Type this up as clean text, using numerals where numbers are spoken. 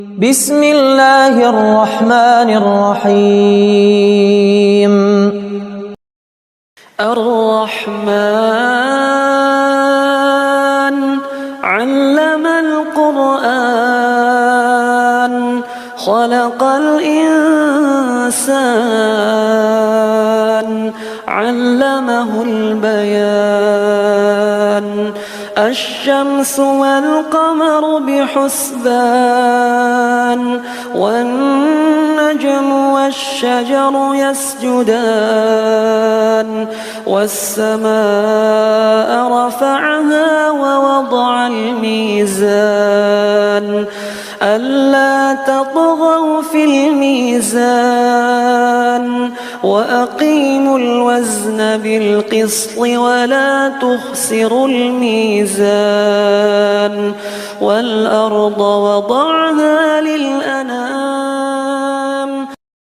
بسم الله الرحمن الرحيم. الرحمن علم القرآن خلق الإنسان علمه البيان الشمس والقمر بحسبان والنجم والشجر يسجدان والسماء رفعها ووضع الميزان ألا تطغوا في الميزان وأقيموا الوزن بالقسط ولا تخسروا الميزان والأرض وضعها